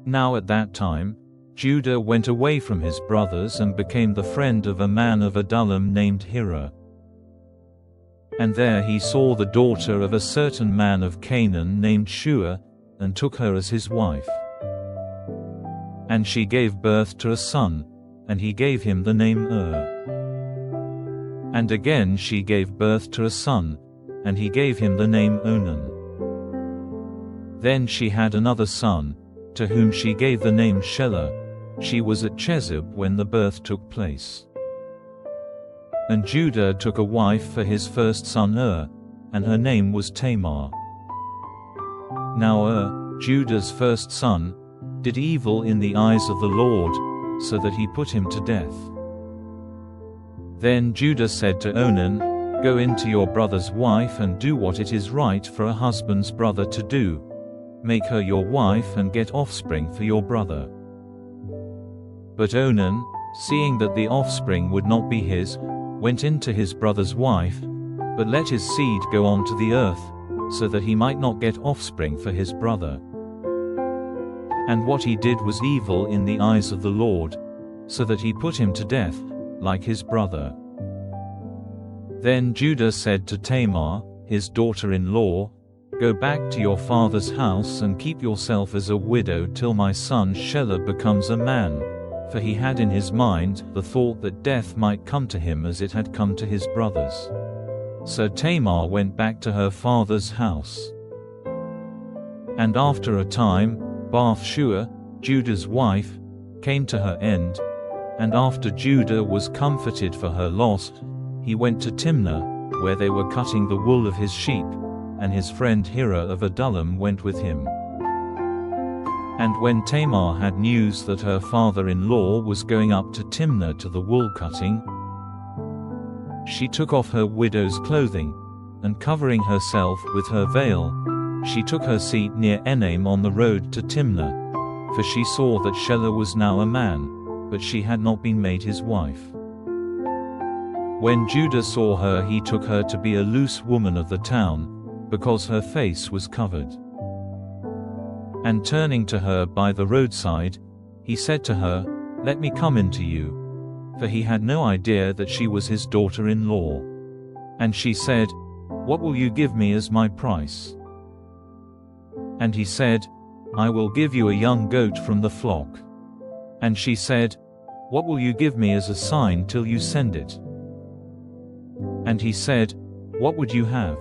Now at that time, Judah went away from his brothers and became the friend of a man of Adullam named Hira. And there he saw the daughter of a certain man of Canaan named Shua, and took her as his wife. And she gave birth to a son, and he gave him the name And again she gave birth to a son, and he gave him the name Onan. Then she had another son, to whom she gave the name Shelah. She was at Chezib when the birth took place. And Judah took a wife for his first son and her name was Tamar. Now Judah's first son, did evil in the eyes of the Lord, so that he put him to death. Then Judah said to Onan, Go into your brother's wife and do what it is right for a husband's brother to do. Make her your wife and get offspring for your brother. But Onan, seeing that the offspring would not be his, went in to his brother's wife, but let his seed go on to the earth, so that he might not get offspring for his brother. And what he did was evil in the eyes of the Lord, so that he put him to death, like his brother. Then Judah said to Tamar, his daughter-in-law, Go back to your father's house and keep yourself as a widow till my son Shelah becomes a man, for he had in his mind the thought that death might come to him as it had come to his brothers. So Tamar went back to her father's house. And after a time, Bath-shua, Judah's wife, came to her end, and after Judah was comforted for her loss, he went to Timnah, where they were cutting the wool of his sheep, and his friend Hira of Adullam went with him. And when Tamar had news that her father-in-law was going up to Timnah to the wool cutting, she took off her widow's clothing, and covering herself with her veil, she took her seat near Enaim on the road to Timnah, for she saw that Shelah was now a man, but she had not been made his wife. When Judah saw her, he took her to be a loose woman of the town, because her face was covered. And turning to her by the roadside, he said to her, Let me come in to you. For he had no idea that she was his daughter-in-law. And she said, What will you give me as my price? And he said, I will give you a young goat from the flock. And she said, What will you give me as a sign till you send it? And he said, What would you have?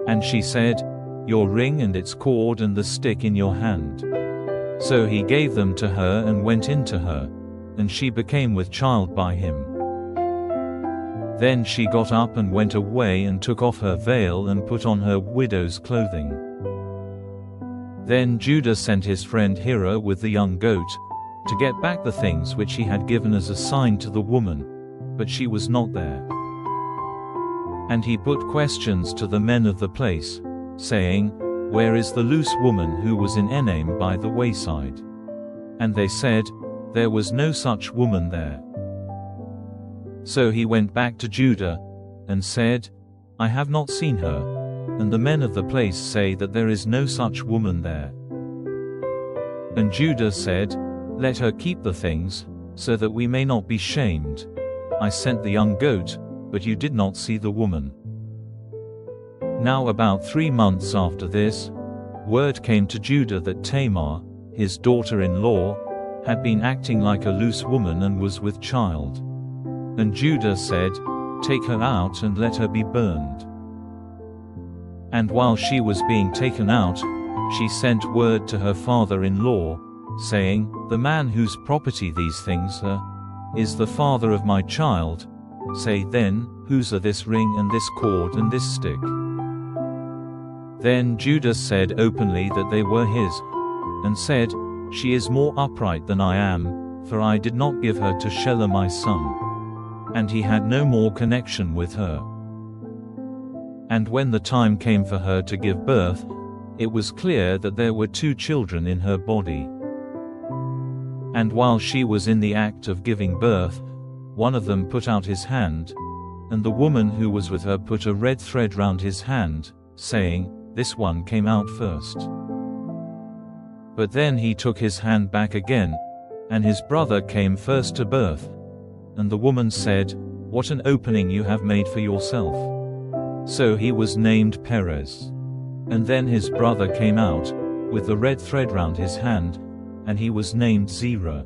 And she said, Your ring and its cord and the stick in your hand. So he gave them to her and went in to her, and she became with child by him. Then she got up and went away and took off her veil and put on her widow's clothing. Then Judah sent his friend Hira with the young goat, to get back the things which he had given as a sign to the woman, but she was not there. And he put questions to the men of the place, saying, Where is the loose woman who was in Enaim by the wayside? And they said, There was no such woman there. So he went back to Judah, and said, I have not seen her, and the men of the place say that there is no such woman there. And Judah said, Let her keep the things, so that we may not be shamed. I sent the young goat, but you did not see the woman. Now about 3 months after this, word came to Judah that Tamar, his daughter-in-law, had been acting like a loose woman and was with child. And Judah said, Take her out and let her be burned. And while she was being taken out, she sent word to her father-in-law, saying, The man whose property these things are, is the father of my child. Say then, Whose are this ring and this cord and this stick? Then Judah said openly that they were his, and said, She is more upright than I am, for I did not give her to Shelah my son. And he had no more connection with her. And when the time came for her to give birth, it was clear that there were 2 children in her body. And while she was in the act of giving birth, one of them put out his hand, and the woman who was with her put a red thread round his hand, saying, This one came out first. But then he took his hand back again, and his brother came first to birth. And the woman said, "What an opening you have made for yourself." So he was named Perez. And then his brother came out, with the red thread round his hand, and he was named Zerah.